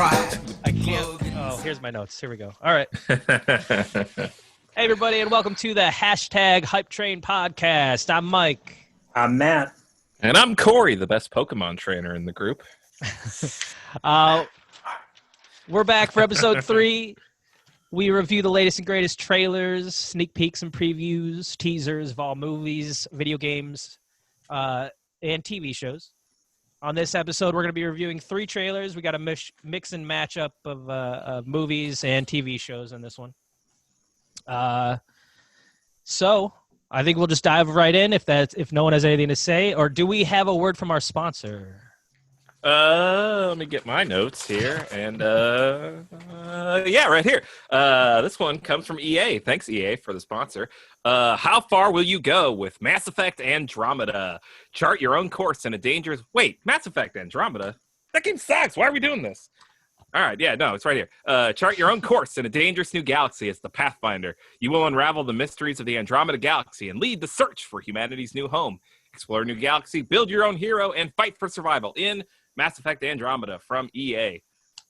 I can't. Oh, here's my notes. Here we go. All right. Hey, everybody, and welcome to the #Hypetrain podcast. I'm Mike. I'm Matt. And I'm Corey, the best Pokemon trainer in the group. We're back for episode 3. We review the latest and greatest trailers, sneak peeks and previews, teasers of all movies, video games, and TV shows. On this episode, we're going to be reviewing 3 trailers. We got a mix and match up of movies and TV shows in this one. So I think we'll just dive right in if no one has anything to say, or do we have a word from our sponsor? Let me get my notes here, and yeah, right here. This one comes from EA. Thanks, EA, for the sponsor. How far will you go with Mass Effect Andromeda? Chart your own course in a dangerous... Wait, Mass Effect Andromeda? That game sucks. Why are we doing this? All right, yeah, no, it's right here. Chart your own course in a dangerous new galaxy as the Pathfinder. You will unravel the mysteries of the Andromeda Galaxy and lead the search for humanity's new home. Explore a new galaxy, build your own hero, and fight for survival in Mass Effect Andromeda from EA.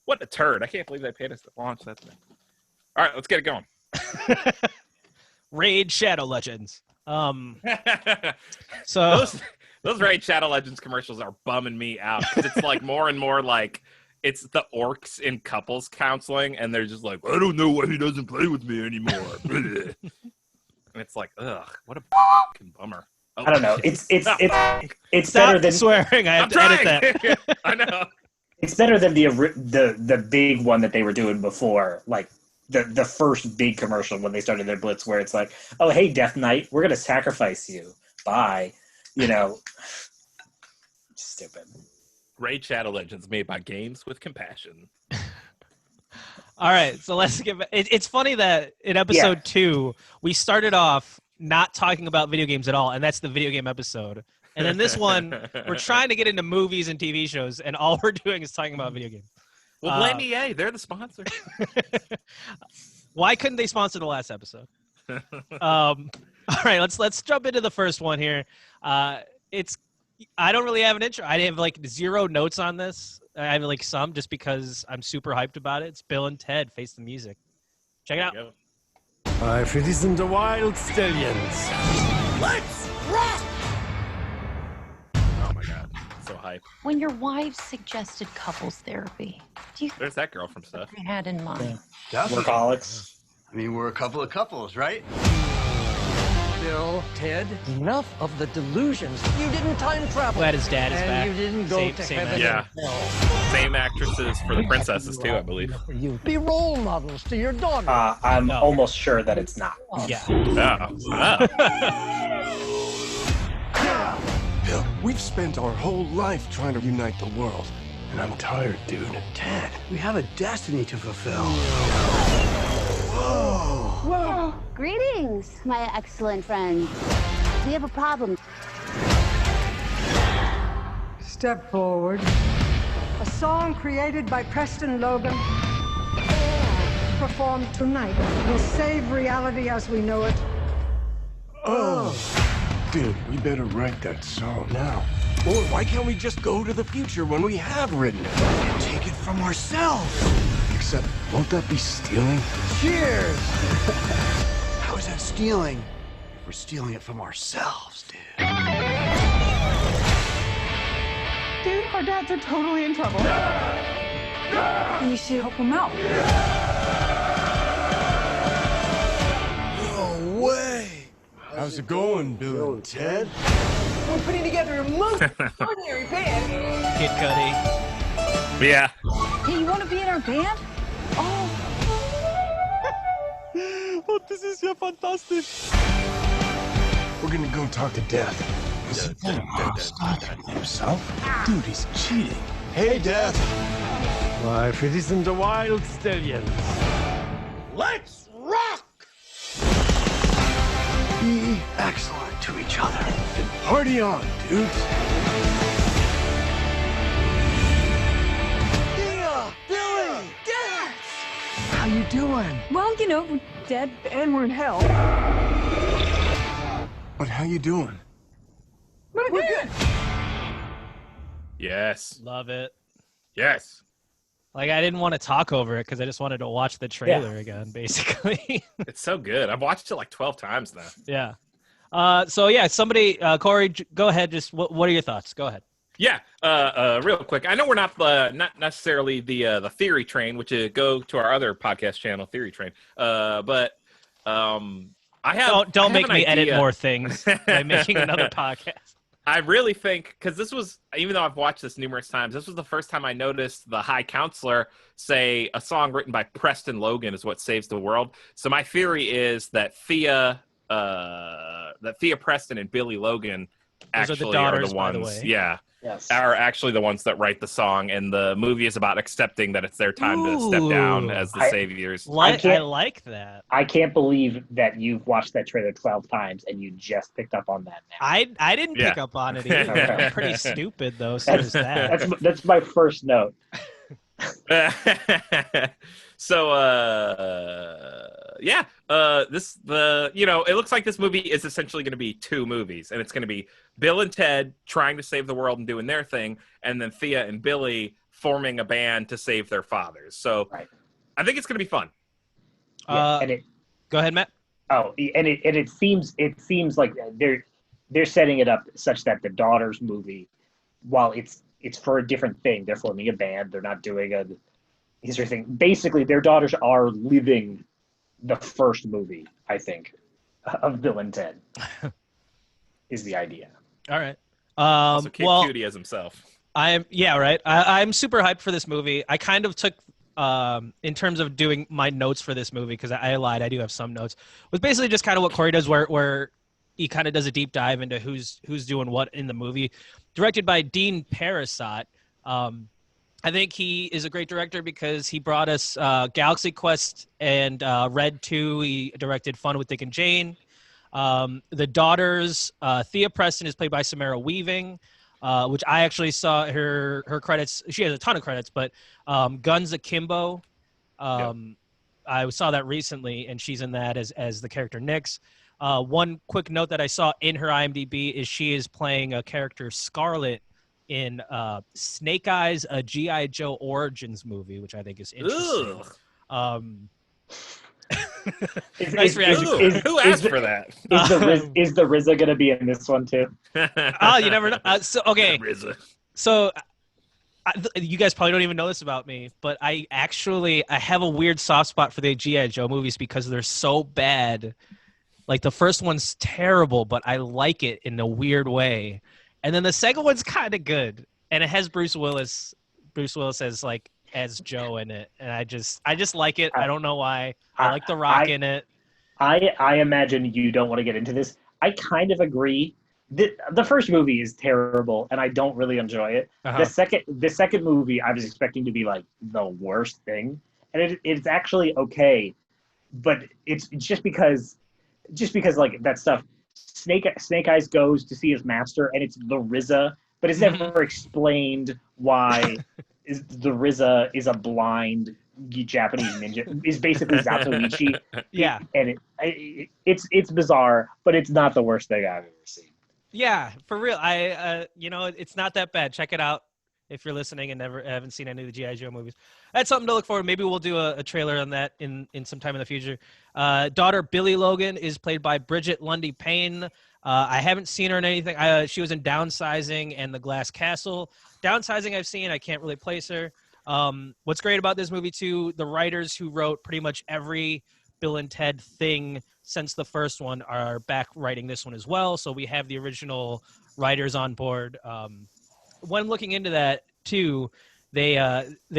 What a turd. I can't believe they paid us to launch that thing. All right, let's get it going. Raid Shadow Legends. So those Raid Shadow Legends commercials are bumming me out. It's like more and more like it's the orcs in couples counseling, and they're just like, I don't know why he doesn't play with me anymore. And it's like, ugh, what a fucking bummer. Oh, I don't know. It's stop better than swearing. I have to edit that. I know. It's better than the big one that they were doing before, like the first big commercial when they started their blitz, where it's like, oh hey, Death Knight, we're gonna sacrifice you. Bye. You know, stupid. Raid Shadow Legends made by Games with Compassion. All right, so let's get back. It's funny that in episode 2 we started off not talking about video games at all, and that's the video game episode. And then this one, we're trying to get into movies and TV shows, and all we're doing is talking about video games. Well, blame EA. They're the sponsor. Why couldn't they sponsor the last episode? All right, let's jump into the first one here. I don't really have an intro. I have like 0 notes on this. I have like some just because I'm super hyped about it. It's Bill and Ted Face the Music. Check it out. If it isn't the Wild Stallions. Let's rock! Oh my god, so hype. When your wife suggested couples therapy, do you There's that girl from stuff. think they had in mind? Workaholics. I mean, we're a couple of couples, right? Bill, Ted, enough of the delusions. You didn't time travel. Glad his dad is back. And you didn't go to same heaven. Yeah. and hell. Same actresses for the princesses too, I believe. You be role models to your daughter. I'm almost sure that it's not. Yeah. Bill, we've spent our whole life trying to unite the world. And I'm tired, dude. Ted, we have a destiny to fulfill. Whoa. Greetings, my excellent friend. We have a problem. Step forward. A song created by Preston Logan, performed tonight, will save reality as we know it. Dude, we better write that song now. Or why can't we just go to the future when we have written it? And take it from ourselves. Except, won't that be stealing? Cheers! How is that stealing? If we're stealing it from ourselves, dude. Dude, our dads are totally in trouble. You should help them out. No way! How's it going, Bill and Ted? We're putting together a most extraordinary band. Kid Cudi. Yeah. Hey, you want to be in our band? Oh, this is ja fantastisch. We're gonna go talk to Death. Is he that hostile himself? Dude, he's cheating. Hey, Death! Why, if it isn't the Wild Stallions. Let's rock! Be excellent to each other. And party on, dudes. Yeah! Billy! Dance! How you doing? Well, you know, we're dead and we're in hell. But how you doing? We're good. Yes. Love it. Yes. Like I didn't want to talk over it because I just wanted to watch the trailer again, basically. It's so good. I've watched it like 12 times now. Yeah. So yeah, somebody, Corey, go ahead. Just what are your thoughts? Go ahead. Yeah, real quick. I know we're not necessarily the Theory Train, which go to our other podcast channel, Theory Train. But I have don't make me edit more things by making another podcast. I really think because this was, even though I've watched this numerous times, this was the first time I noticed the High Counselor say a song written by Preston Logan is what saves the world. So my theory is that Thea Preston and Billy Logan actually are the ones. by the way. Yeah. Yes. Are actually the ones that write the song, and the movie is about accepting that it's their time to step down as the saviors. I like that. I can't believe that you've watched that trailer 12 times and you just picked up on that now. I didn't pick up on it either. Okay. I'm pretty stupid though. So is that. That's my first note. So it looks like this movie is essentially going to be two movies, and it's going to be Bill and Ted trying to save the world and doing their thing, and then Thea and Billy forming a band to save their fathers. So I think it's going to be fun. Go ahead, Matt. Oh, and it seems like they're setting it up such that the Daughters movie, while it's for a different thing, they're forming a band, they're not doing a history thing. Basically, their daughters are living the first movie, I think, of Bill and Ted. Is the idea. All right. Also, Kid Cudi as himself. I'm super hyped for this movie. I kind of took in terms of doing my notes for this movie, because I lied, I do have some notes, was basically just kind of what Corey does, where he kind of does a deep dive into who's doing what in the movie. Directed by Dean Parasot. I think he is a great director because he brought us Galaxy Quest and Red 2. He directed Fun with Dick and Jane. The Daughters, Thea Preston is played by Samara Weaving, which I actually saw her credits. She has a ton of credits, but Guns Akimbo, I saw that recently, and she's in that as the character Nyx. One quick note that I saw in her IMDb is she is playing a character Scarlet in Snake Eyes, a G.I. Joe Origins movie, which I think is interesting. Nice reaction. Who asked for that? Is the RZA going to be in this one too? Oh, you never know. Okay. So you guys probably don't even know this about me, but I have a weird soft spot for the G.I. Joe movies because they're so bad. Like the first one's terrible, but I like it in a weird way. And then the second one's kind of good, and it has Bruce Willis as Joe in it, and I just like it. I don't know why. I like The Rock in it. I imagine you don't want to get into this. I kind of agree. The first movie is terrible, and I don't really enjoy it. The second movie I was expecting to be like the worst thing, and it's actually okay, but it's just because like that stuff. Snake Eyes goes to see his master, and it's the RZA, but it's never explained why the RZA is a blind Japanese ninja. Is basically Zatoichi. Yeah, and it's bizarre, but it's not the worst thing I've ever seen. Yeah, for real. It's not that bad. Check it out if you're listening and haven't seen any of the G.I. Joe movies. That's something to look forward to. Maybe we'll do a trailer on that in some time in the future. Daughter Billy Logan is played by Bridget Lundy Payne. I haven't seen her in anything. She was in Downsizing and The Glass Castle. Downsizing I've seen. I can't really place her. What's great about this movie, too, the writers who wrote pretty much every Bill and Ted thing since the first one are back writing this one as well. So we have the original writers on board. When looking into that, too, they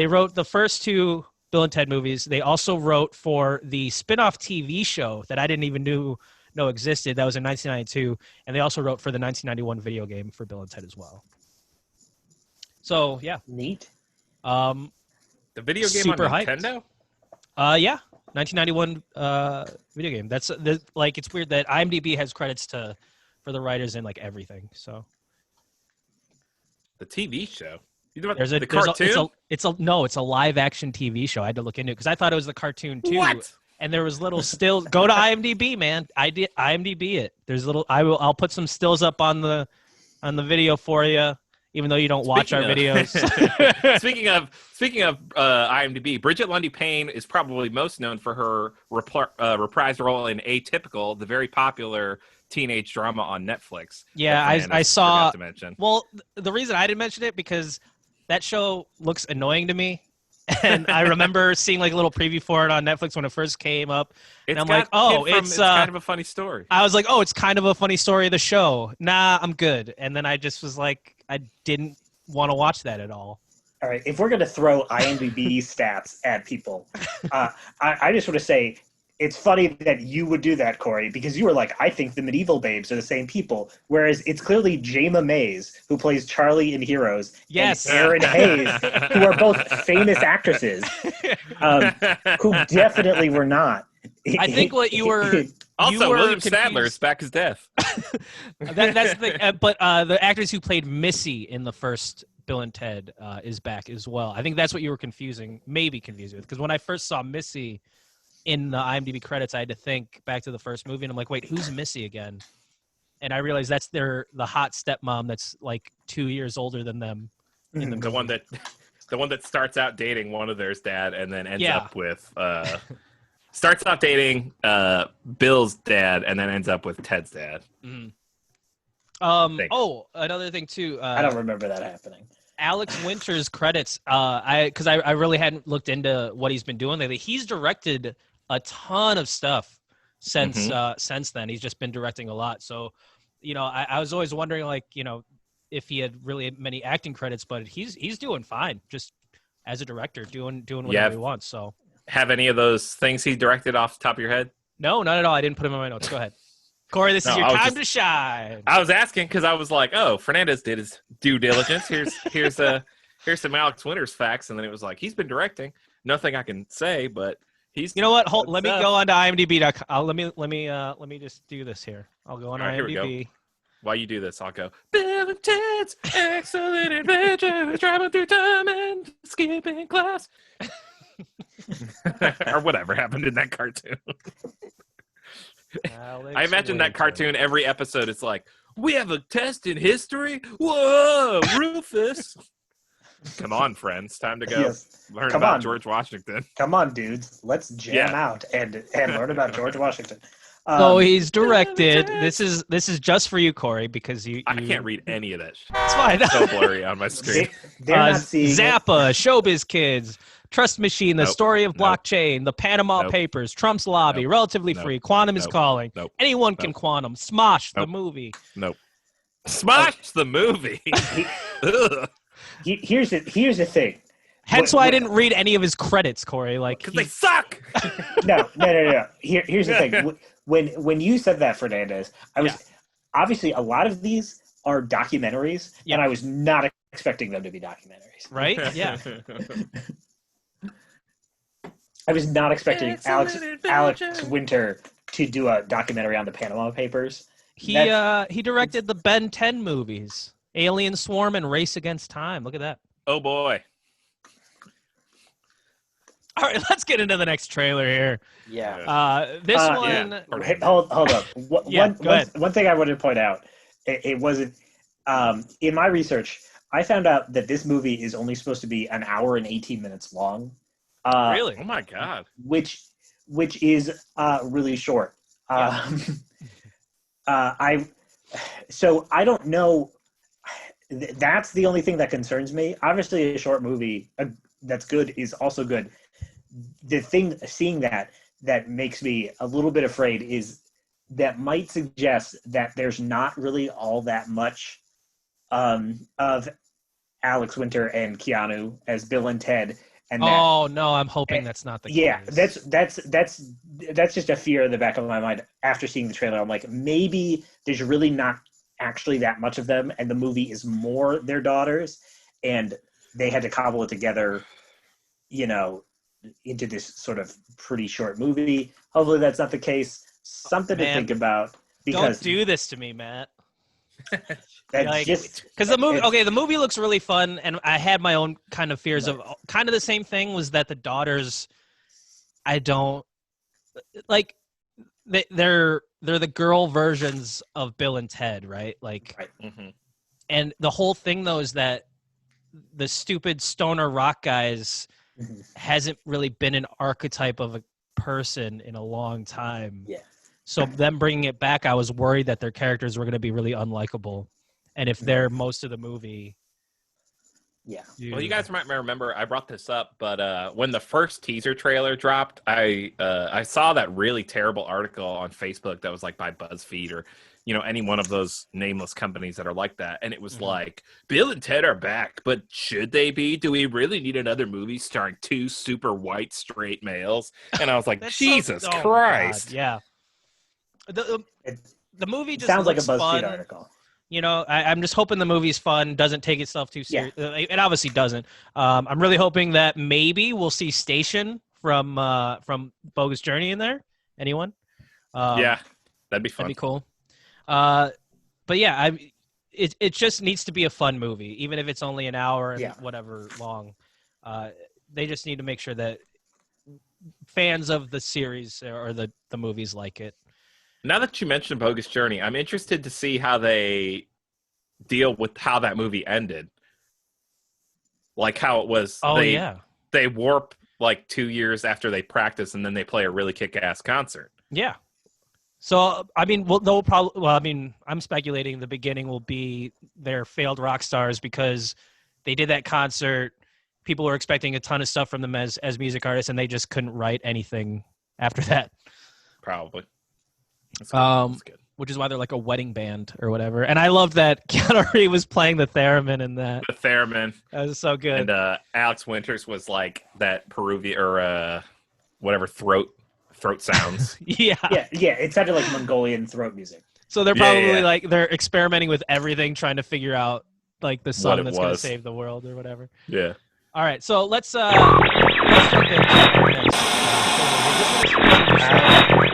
wrote the first two Bill and Ted movies. They also wrote for the spin-off TV show that I didn't even know existed. That was in 1992. And they also wrote for the 1991 video game for Bill and Ted as well. So, yeah. Neat. The video game on Nintendo? Yeah. 1991 video game. That's it's weird that IMDb has credits for the writers in like everything. So the TV show. The cartoon? It's a live action TV show. I had to look into it because I thought it was the cartoon too. What? And there was little stills. Go to IMDb, man. I did IMDb it. There's I'll put some stills up on the video for you. even though you don't watch our videos. speaking of IMDb, Bridget Lundy Payne is probably most known for her reprise role in Atypical, the very popular teenage drama on Netflix. Yeah, I saw. To mention. Well, the reason I didn't mention it because that show looks annoying to me. And I remember seeing like a little preview for it on Netflix when it first came up. And I'm like, oh, it's kind of a funny story. I was like, oh, it's kind of a funny story of the show. Nah, I'm good. And then I just was like, I didn't want to watch that at all. All right, if we're going to throw IMDb stats at people, I just want to say it's funny that you would do that, Corey, because you were like, I think the medieval babes are the same people, whereas it's clearly Jayma Mays, who plays Charlie in Heroes, yes, and Erin Hayes, who are both famous actresses, who definitely were not. I think what you were... Also, William confused. Sadler is back as death. That's the thing. But the actress who played Missy in the first Bill and Ted is back as well. I think that's what you were maybe confused with. Because when I first saw Missy in the IMDb credits, I had to think back to the first movie, and I'm like, wait, who's Missy again? And I realized that's the hot stepmom that's like 2 years older than them. In the one that starts out dating one of theirs dad and then ends up with starts out dating Bill's dad and then ends up with Ted's dad. Another thing too. I don't remember that happening. Alex Winter's credits. Because I really hadn't looked into what he's been doing lately. He's directed a ton of stuff since then. He's just been directing a lot. So, I was always wondering, like, if he had really many acting credits, but he's doing fine, just as a director, doing whatever he wants. So, have any of those things he directed off the top of your head? No, not at all. I didn't put him in my notes. Go ahead, Corey. This is your time to shine. I was asking because I was like, oh, Fernandez did his due diligence. Here's some Alex Winters facts, and then it was like he's been directing. Nothing I can say, but he's. You know what? Let me go on to IMDb.com. Let me just do this here. I'll go on IMDb. Here we go. While you do this, I'll go. Bill and Ted's Excellent Adventure, traveling through time and skipping class, or whatever happened in that cartoon. I imagine that cartoon every episode. It's like, we have a test in history. Whoa, Rufus! Come on, friends, time to go learn about George Washington. Come on, dudes, let's jam out and learn about George Washington. So he's directed. This is just for you, Corey, because I can't read any of that shit. It's fine. It's so blurry on my screen. They're not seeing Zappa, Showbiz Kids, Trust Machine, The Story of Blockchain, The Panama Papers, Trump's Lobby, Relatively Free, Quantum is Calling, Anyone Can Quantum, Smosh, the movie. Nope. Smosh, the movie. Here's the thing. Hence why I didn't read any of his credits, Corey. Like, because they suck. No. Here's the thing. When you said that, Fernandez, I was obviously a lot of these are documentaries, and I was not expecting them to be documentaries. Right? Yeah. I was not expecting Alex Winter to do a documentary on the Panama Papers. He directed the Ben 10 movies, Alien Swarm and Race Against Time. Look at that. Oh boy. All right, let's get into the next trailer here. Yeah. This one. Yeah. Hold up. One thing I wanted to point out. It wasn't in my research. I found out that this movie is only supposed to be an hour and 18 minutes long. Really? Oh my god. Which is really short. I don't know. That's the only thing that concerns me. Obviously, a short movie that's good is also good. The thing seeing that makes me a little bit afraid is that might suggest that there's not really all that much of Alex Winter and Keanu as Bill and Ted. And no, I'm hoping that's not the case. Yeah, that's just a fear in the back of my mind after seeing the trailer. I'm like, maybe there's really not actually that much of them, and the movie is more their daughters, and they had to cobble it together, into this sort of pretty short movie. Hopefully that's not the case. Something to think about. Because don't do this to me, Matt. That's because the movie looks really fun, and I had my own kind of fears of kind of the same thing. Was that the daughters? I don't like. They're the girl versions of Bill and Ted, right? Like, right. Mm-hmm. And the whole thing, though, is that the stupid stoner rock guys hasn't really been an archetype of a person in a long time. Yeah. So them bringing it back, I was worried that their characters were going to be really unlikable. And if they're most of the movie... Yeah. Well, you guys might remember I brought this up, but when the first teaser trailer dropped, I saw that really terrible article on Facebook that was like by BuzzFeed or any one of those nameless companies that are like that, and it was like Bill and Ted are back, but should they be? Do we really need another movie starring two super white straight males? And I was like, Jesus Christ! God, yeah. The movie just sounds like a looks BuzzFeed fun. article. I'm just hoping the movie's fun, doesn't take itself too serious. Yeah. It obviously doesn't. I'm really hoping that maybe we'll see Station from Bogus Journey in there. Anyone? Yeah, that'd be fun. That'd be cool. But yeah, it just needs to be a fun movie, even if it's only an hour and whatever long. They just need to make sure that fans of the series or the movies like it. Now that you mentioned Bogus Journey, I'm interested to see how they deal with how that movie ended. Like how it was. They warp like 2 years after they practice, and then they play a really kick-ass concert. Yeah. So, I mean, they'll probably. Well, I mean, I'm speculating the beginning will be their failed rock stars because they did that concert. People were expecting a ton of stuff from them as music artists, and they just couldn't write anything after that. Probably. That's good. Which is why they're like a wedding band or whatever. And I loved that Keanu Reeves was playing the theremin in that. The theremin. That was so good. And Alex Winters was like that Peruvian or whatever throat sounds. Yeah. It sounded like Mongolian throat music. So they're probably like they're experimenting with everything, trying to figure out like the song that's going to save the world or whatever. Yeah. All right, so let's jump into the next.